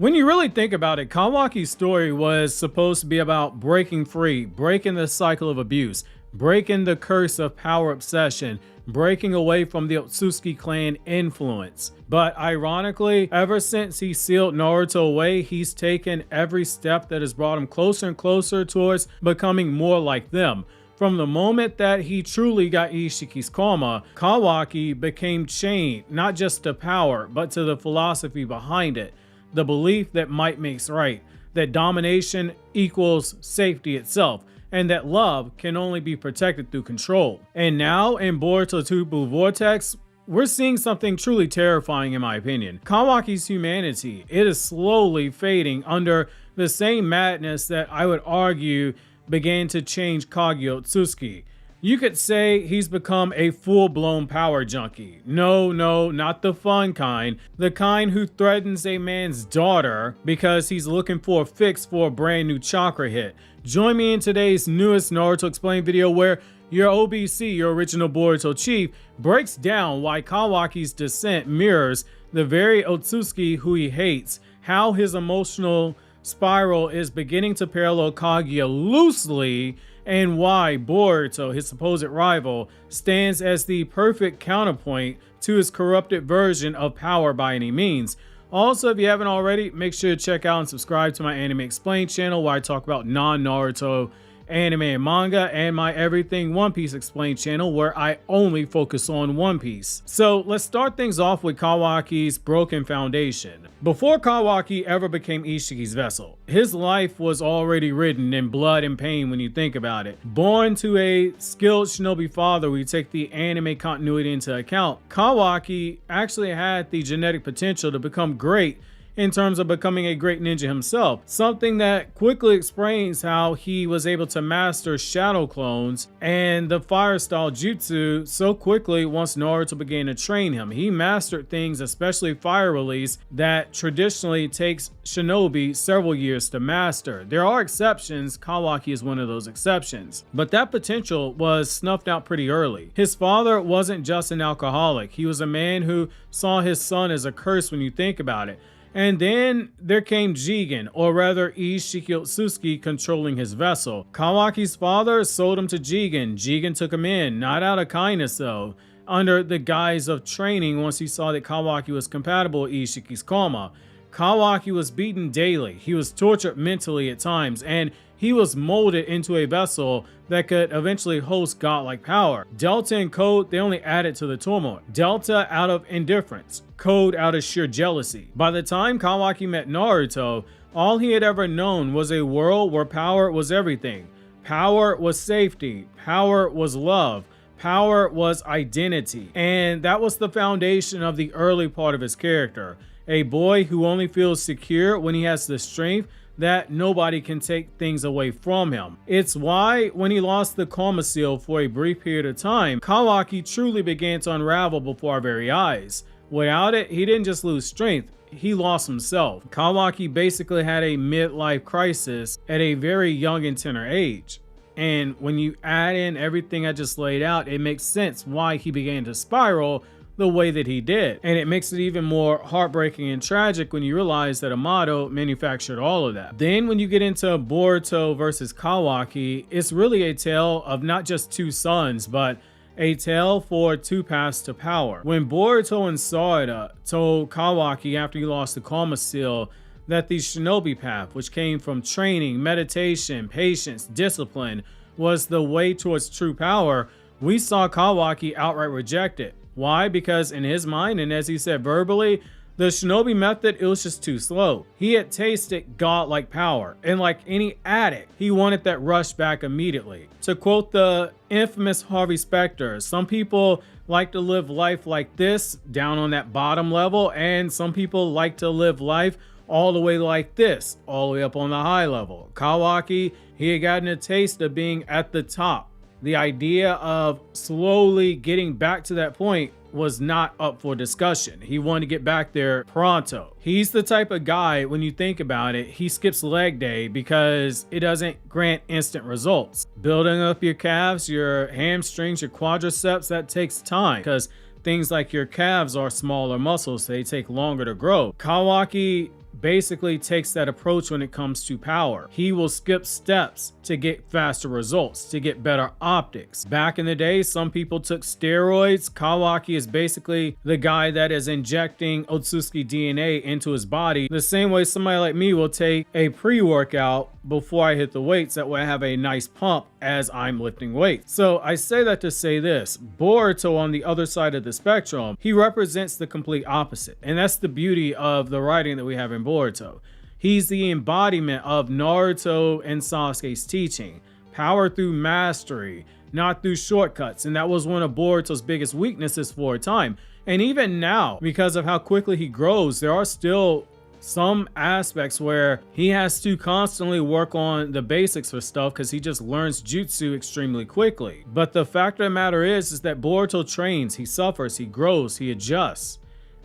When you really think about it, Kawaki's story was supposed to be about breaking free, breaking the cycle of abuse, breaking the curse of power obsession, breaking away from the Ōtsutsuki clan influence. But ironically, ever since he sealed Naruto away, he's taken every step that has brought him closer and closer towards becoming more like them. From the moment that he truly got Isshiki's karma, Kawaki became chained not just to power, but to the philosophy behind it. The belief that might makes right, that domination equals safety itself, and that love can only be protected through control. And now in Boruto 2 Blue Vortex, we're seeing something truly terrifying in my opinion. Kawaki's humanity, it is slowly fading under the same madness that I would argue began to change Kaguya Ōtsutsuki. You could say he's become a full-blown power junkie. No, not the fun kind. The kind who threatens a man's daughter because he's looking for a fix for a brand new chakra hit. Join me in today's newest Naruto Explained video where your OBC, your original Boruto chief, breaks down why Kawaki's descent mirrors the very Ōtsutsuki who he hates, how his emotional spiral is beginning to parallel Kaguya loosely, and why Boruto, his supposed rival, stands as the perfect counterpoint to his corrupted version of power by any means. Also, if you haven't already, make sure to check out and subscribe to my Anime Explained channel where I talk about non-Naruto anime and manga, and my Everything One Piece Explained channel where I only focus on One Piece. So let's start things off with Kawaki's broken foundation. Before Kawaki ever became Isshiki's vessel, his life was already written in blood and pain when you think about it. Born to a skilled shinobi father, we take the anime continuity into account, Kawaki actually had the genetic potential to become great in terms of becoming a great ninja himself, something that quickly explains how he was able to master shadow clones and the fire style jutsu so quickly once Naruto began to train him. He mastered things, especially fire release, that traditionally takes shinobi several years to master. There are exceptions, Kawaki is one of those exceptions, but that potential was snuffed out pretty early. His father wasn't just an alcoholic, he was a man who saw his son as a curse when you think about it. And then there came Jigen, or rather Isshiki Ōtsutsuki, controlling his vessel. Kawaki's father sold him to Jigen. Jigen took him in, not out of kindness though, under the guise of training once he saw that Kawaki was compatible with Isshiki's karma. Kawaki was beaten daily, he was tortured mentally at times, and he was molded into a vessel that could eventually host godlike power. Delta and Code, they only added to the turmoil. Delta out of indifference, Code out of sheer jealousy. By the time Kawaki met Naruto, all he had ever known was a world where power was everything. Power was safety, power was love, power was identity. And that was the foundation of the early part of his character. A boy who only feels secure when he has the strength that nobody can take things away from him. It's why when he lost the karma seal for a brief period of time, Kawaki truly began to unravel before our very eyes. Without it, he didn't just lose strength, he lost himself. Kawaki basically had a midlife crisis at a very young and tender age. And when you add in everything I just laid out, it makes sense why he began to spiral the way that he did. And it makes it even more heartbreaking and tragic when you realize that Amado manufactured all of that. Then when you get into Boruto versus Kawaki, it's really a tale of not just two sons, but a tale for two paths to power. When Boruto and Sarada told Kawaki after he lost the karma seal that the shinobi path, which came from training, meditation, patience, discipline, was the way towards true power, we saw Kawaki outright reject it. Why? Because in his mind, and as he said verbally, the shinobi method, it was just too slow. He had tasted godlike power, and like any addict, he wanted that rush back immediately. To quote the infamous Harvey Specter, some people like to live life like this, down on that bottom level, and some people like to live life all the way like this, all the way up on the high level. Kawaki, he had gotten a taste of being at the top. The idea of slowly getting back to that point was not up for discussion. He wanted to get back there pronto. He's the type of guy, when you think about it, he skips leg day because it doesn't grant instant results. Building up your calves, your hamstrings, your quadriceps, that takes time because things like your calves are smaller muscles, so they take longer to grow. Kawaki basically takes that approach when it comes to power. He will skip steps to get faster results, to get better optics. Back in the day, some people took steroids. Kawaki is basically the guy that is injecting Ōtsutsuki DNA into his body, the same way somebody like me will take a pre-workout before I hit the weights. That way I have a nice pump as I'm lifting weights. So I say that to say this: Boruto, on the other side of the spectrum, he represents the complete opposite. And that's the beauty of the writing that we have in Boruto. He's the embodiment of Naruto and Sasuke's teaching. Power through mastery, not through shortcuts. And that was one of Boruto's biggest weaknesses for a time. And even now, because of how quickly he grows, there are still some aspects where he has to constantly work on the basics for stuff because he just learns jutsu extremely quickly. But the fact of the matter is that Boruto trains, he suffers, he grows, he adjusts.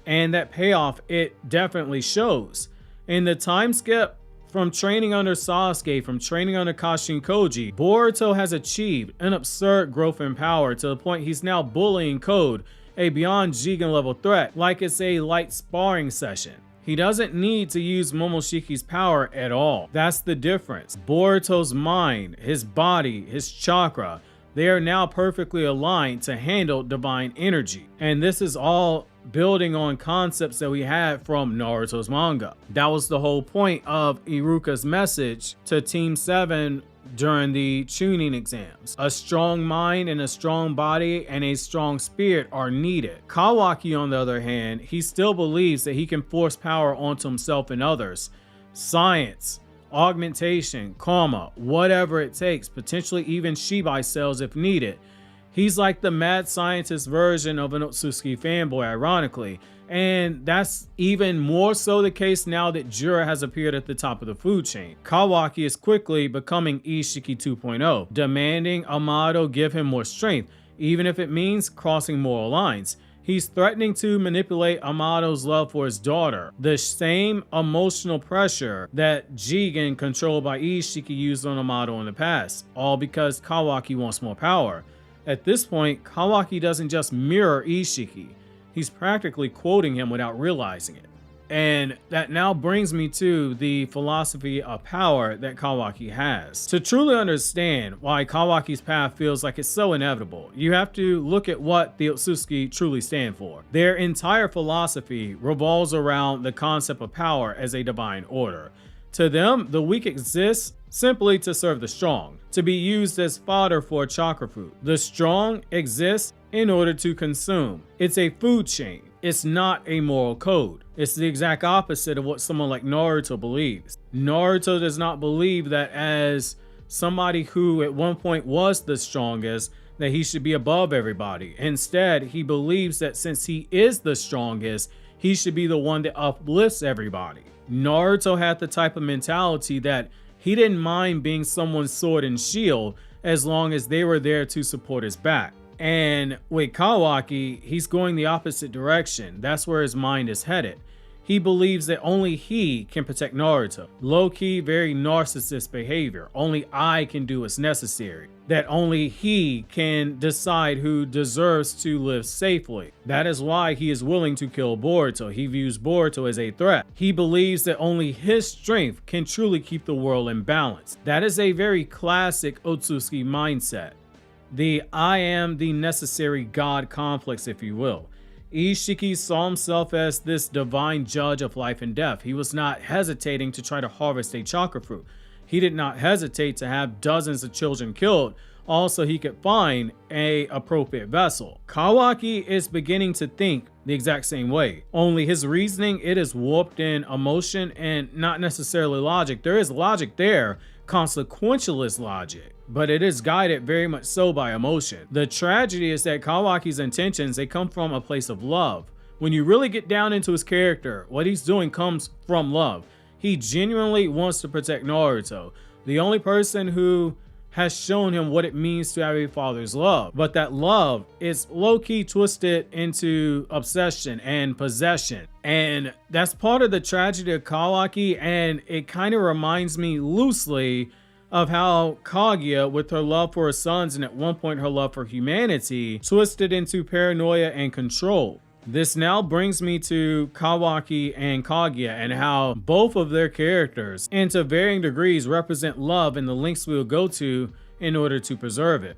And that payoff, it definitely shows. In the time skip from training under Sasuke, from training under Kashin Koji, Boruto has achieved an absurd growth in power to the point he's now bullying Code, a beyond Jigen level threat, like it's a light sparring session. He doesn't need to use Momoshiki's power at all. That's the difference. Boruto's mind, his body, his chakra, they are now perfectly aligned to handle divine energy. And this is all building on concepts that we had from Naruto's manga. That was the whole point of Iruka's message to Team 7 during the tuning exams. A strong mind and a strong body and a strong spirit are needed. Kawaki, on the other hand, he still believes that he can force power onto himself and others. Science, augmentation, karma, whatever it takes, potentially even Shibai cells if needed. He's like the mad scientist version of an Ōtsutsuki fanboy, ironically. And that's even more so the case now that Jura has appeared at the top of the food chain. Kawaki is quickly becoming Isshiki 2.0, demanding Amado give him more strength, even if it means crossing moral lines. He's threatening to manipulate Amado's love for his daughter, the same emotional pressure that Jigen, controlled by Isshiki, used on Amado in the past, all because Kawaki wants more power. At this point, Kawaki doesn't just mirror Isshiki. He's practically quoting him without realizing it. And that now brings me to the philosophy of power that Kawaki has. To truly understand why Kawaki's path feels like it's so inevitable, you have to look at what the Ōtsutsuki truly stand for. Their entire philosophy revolves around the concept of power as a divine order. To them, the weak exists simply to serve the strong, to be used as fodder for a chakra fruit. The strong exists in order to consume. It's a food chain. It's not a moral code. It's the exact opposite of what someone like Naruto believes. Naruto does not believe that as somebody who at one point was the strongest, that he should be above everybody. Instead, he believes that since he is the strongest, he should be the one that uplifts everybody. Naruto had the type of mentality that he didn't mind being someone's sword and shield as long as they were there to support his back. And with Kawaki, he's going the opposite direction. That's where his mind is headed. He believes that only he can protect Naruto. Low-key, very narcissist behavior. Only I can do what's necessary. That only he can decide who deserves to live safely. That is why he is willing to kill Boruto. He views Boruto as a threat. He believes that only his strength can truly keep the world in balance. That is a very classic Ōtsutsuki mindset. The I am the necessary God complex, if you will. Isshiki saw himself as this divine judge of life and death. He was not hesitating to try to harvest a chakra fruit. He did not hesitate to have dozens of children killed, also he could find an appropriate vessel. Kawaki is beginning to think the exact same way. Only his reasoning, it is warped in emotion and not necessarily logic. There is logic there, consequentialist logic, but it is guided very much so by emotion. The tragedy is that Kawaki's intentions, they come from a place of love. When you really get down into his character, what he's doing comes from love. He genuinely wants to protect Naruto, the only person who has shown him what it means to have a father's love. But that love is low-key twisted into obsession and possession. And that's part of the tragedy of Kawaki, and it kind of reminds me loosely of how Kaguya, with her love for her sons and at one point her love for humanity, twisted into paranoia and control. This now brings me to Kawaki and Kaguya and how both of their characters, and to varying degrees, represent love and the lengths we will go to in order to preserve it.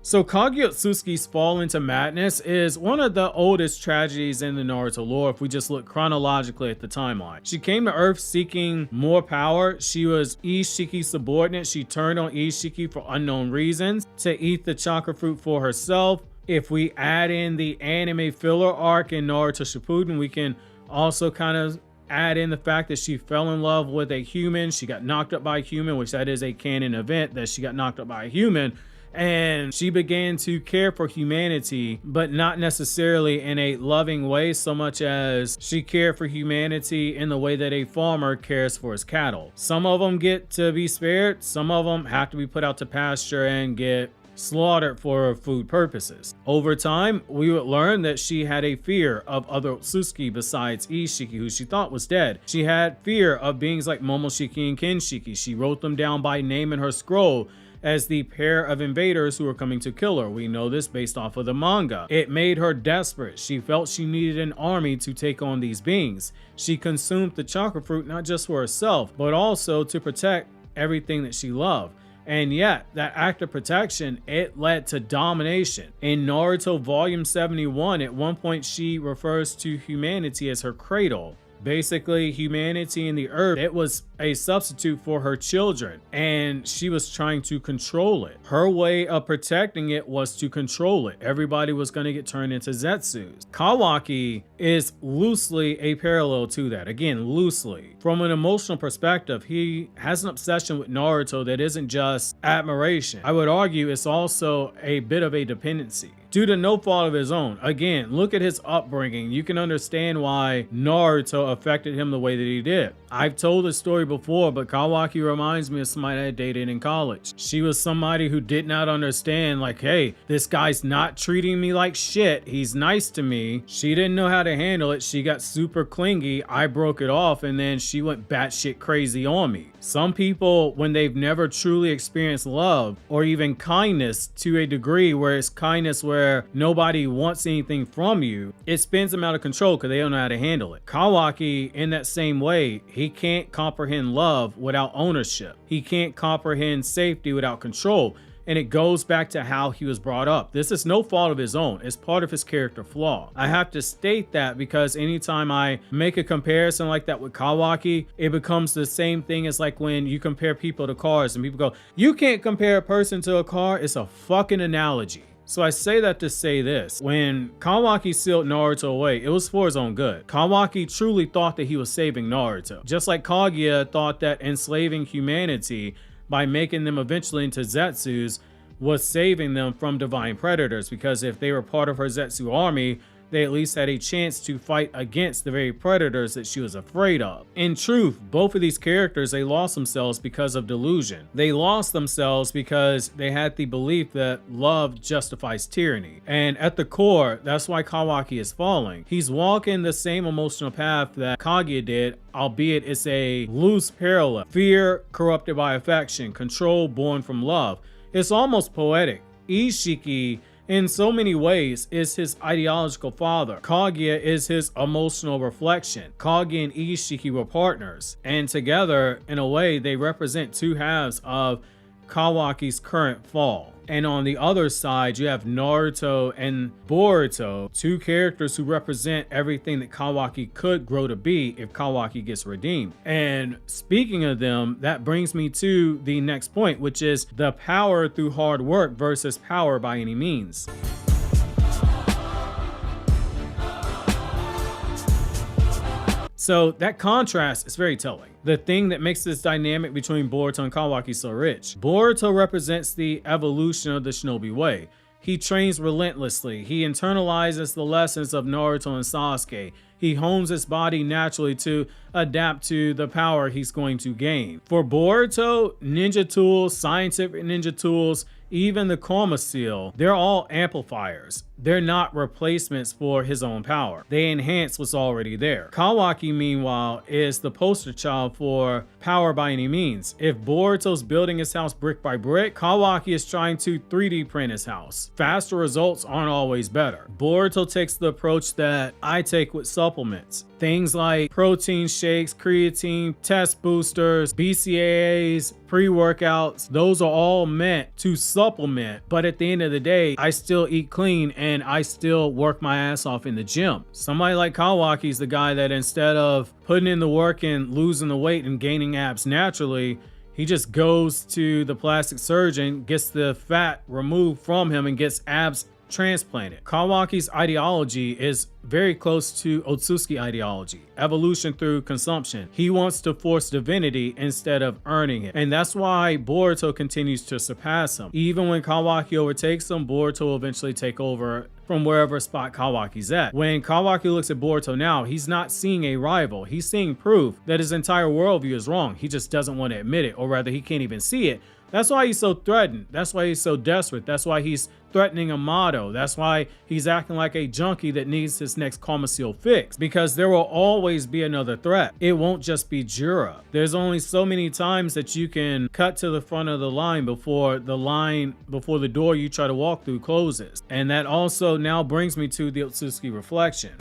So Kaguya Ōtsutsuki's fall into madness is one of the oldest tragedies in the Naruto lore if we just look chronologically at the timeline. She came to Earth seeking more power. She was Isshiki's subordinate. She turned on Isshiki for unknown reasons to eat the chakra fruit for herself. If we add in the anime filler arc in Naruto Shippuden, we can also kind of add in the fact that she fell in love with a human. She got knocked up by a human, which that is a canon event, that she got knocked up by a human. And she began to care for humanity, but not necessarily in a loving way so much as she cared for humanity in the way that a farmer cares for his cattle. Some of them get to be spared, some of them have to be put out to pasture and get slaughtered for food purposes. Over time, we would learn that she had a fear of other Ōtsutsuki besides Isshiki, who she thought was dead. She had fear of beings like Momoshiki and Kinshiki. She wrote them down by name in her scroll as the pair of invaders who were coming to kill her. We know this based off of the manga. It made her desperate. She felt she needed an army to take on these beings. She consumed the chakra fruit not just for herself, but also to protect everything that she loved. And yet, that act of protection, it led to domination. In Naruto Volume 71, at one point she refers to humanity as her cradle. Basically, humanity in the earth, it was a substitute for her children, and she was trying to control it. Her way of protecting it was to control it. Everybody was going to get turned into Zetsus. Kawaki is loosely a parallel to that. Again, loosely. From an emotional perspective, he has an obsession with Naruto that isn't just admiration. I would argue it's also a bit of a dependency, due to no fault of his own. Again, look at his upbringing. You can understand why Naruto affected him the way that he did. I've told this story before, but Kawaki reminds me of somebody I dated in college. She was somebody who did not understand, like, hey, this guy's not treating me like shit. He's nice to me. She didn't know how to handle it. She got super clingy. I broke it off, and then she went batshit crazy on me. Some people, when they've never truly experienced love or even kindness to a degree where it's kindness where nobody wants anything from you, it spins them out of control because they don't know how to handle it. Kawaki, in that same way, he can't comprehend love without ownership. He can't comprehend safety without control. And it goes back to how he was brought up. This is no fault of his own. It's part of his character flaw. I have to state that because anytime I make a comparison like that with Kawaki, it becomes the same thing as like when you compare people to cars and people go, you can't compare a person to a car. It's a fucking analogy. So I say that to say this. When Kawaki sealed Naruto away, it was for his own good. Kawaki truly thought that he was saving Naruto. Just like Kaguya thought that enslaving humanity by making them eventually into Zetsus was saving them from divine predators, because if they were part of her Zetsu army, they at least had a chance to fight against the very predators that she was afraid of. In truth, both of these characters, they lost themselves because of delusion. They lost themselves because they had the belief that love justifies tyranny. And at the core, that's why Kawaki is falling. He's walking the same emotional path that Kaguya did, albeit it's a loose parallel. Fear corrupted by affection, control born from love. It's almost poetic. Isshiki, in so many ways, is his ideological father. Kaguya is his emotional reflection. Kaguya and Isshiki were partners, and together, in a way, they represent two halves of Kawaki's current fall. And on the other side, you have Naruto and Boruto, two characters who represent everything that Kawaki could grow to be if Kawaki gets redeemed. And speaking of them, that brings me to the next point, which is the power through hard work versus power by any means. So that contrast is very telling. The thing that makes this dynamic between Boruto and Kawaki so rich. Boruto represents the evolution of the shinobi way. He trains relentlessly. He internalizes the lessons of Naruto and Sasuke. He hones his body naturally to adapt to the power he's going to gain. For Boruto, ninja tools, scientific ninja tools, even the Karma Seal, they're all amplifiers. they're not replacements for his own power. They enhance what's already there. Kawaki, meanwhile, is the poster child for power by any means. If Boruto's building his house brick by brick, Kawaki is trying to 3D print his house. Faster results aren't always better. Boruto takes the approach that I take with supplements. Things like protein shakes, creatine, test boosters, BCAAs, pre-workouts, those are all meant to supplement. But at the end of the day, I still eat clean and I still work my ass off in the gym. Somebody like Kawaki is the guy that instead of putting in the work and losing the weight and gaining abs naturally, he just goes to the plastic surgeon, gets the fat removed from him and gets abs transplanted. Kawaki's ideology is very close to Ōtsutsuki ideology, evolution through consumption. He wants to force divinity instead of earning it. And that's why Boruto continues to surpass him. Even when Kawaki overtakes him, Boruto will eventually take over from wherever spot Kawaki's at. When Kawaki looks at Boruto now, he's not seeing a rival. He's seeing proof that his entire worldview is wrong. He just doesn't want to admit it, or rather he can't even see it. That's why he's so threatened. That's why he's so desperate. That's why he's threatening Amato. That's why he's acting like a junkie that needs his next karma seal fix, because there will always be another threat. It won't just be Jura. There's only so many times that you can cut to the front of the line before the door you try to walk through closes. And that also now brings me to the Ōtsutsuki reflection.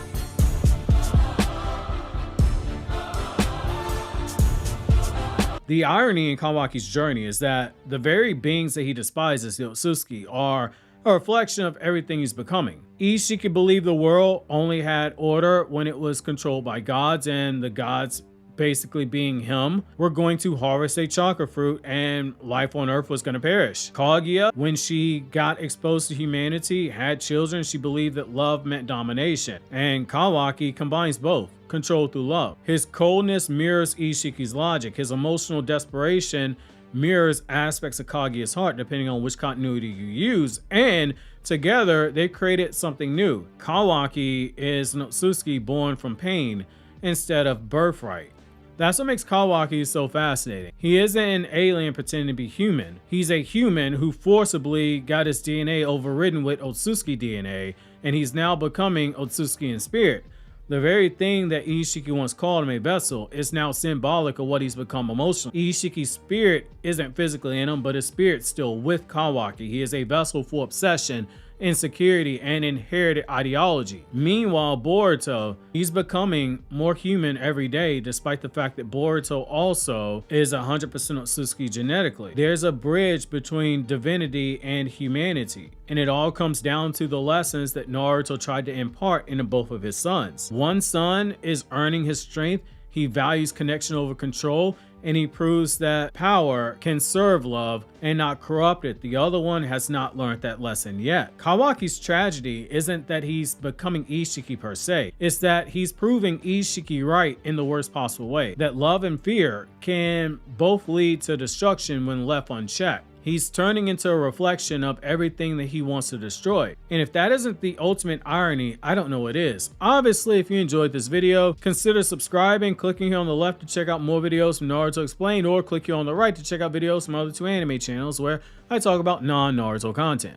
The irony in Kawaki's journey is that the very beings that he despises, the Ōtsutsuki, are a reflection of everything he's becoming. Isshiki believed the world only had order when it was controlled by gods, and the gods, basically being him, were going to harvest a chakra fruit and life on earth was going to perish. Kaguya, when she got exposed to humanity, had children, she believed that love meant domination. And Kawaki combines both, control through love. His coldness mirrors Isshiki's logic. His emotional desperation mirrors aspects of Kaguya's heart, depending on which continuity you use. And together, they created something new. Kawaki is an Ōtsutsuki born from pain instead of birthright. That's what makes Kawaki so fascinating. He isn't an alien pretending to be human. He's a human who forcibly got his DNA overridden with Ōtsutsuki DNA, and he's now becoming Ōtsutsuki in spirit. The very thing that Isshiki once called him a vessel is now symbolic of what he's become emotionally. Isshiki's spirit isn't physically in him, but his spirit's still with Kawaki. He is a vessel for obsession, insecurity, and inherited ideology. Meanwhile, Boruto, he's becoming more human every day, despite the fact that Boruto also is 100% Ōtsutsuki genetically. There's a bridge between divinity and humanity, and it all comes down to the lessons that Naruto tried to impart into both of his sons. One son is earning his strength. He values connection over control, and he proves that power can serve love and not corrupt it. The other one has not learned that lesson yet. Kawaki's tragedy isn't that he's becoming Isshiki per se. It's that he's proving Isshiki right in the worst possible way. That love and fear can both lead to destruction when left unchecked. He's turning into a reflection of everything that he wants to destroy. And if that isn't the ultimate irony, I don't know what is. Obviously, if you enjoyed this video, consider subscribing, clicking here on the left to check out more videos from Naruto Explained, or click here on the right to check out videos from other two anime channels where I talk about non-Naruto content.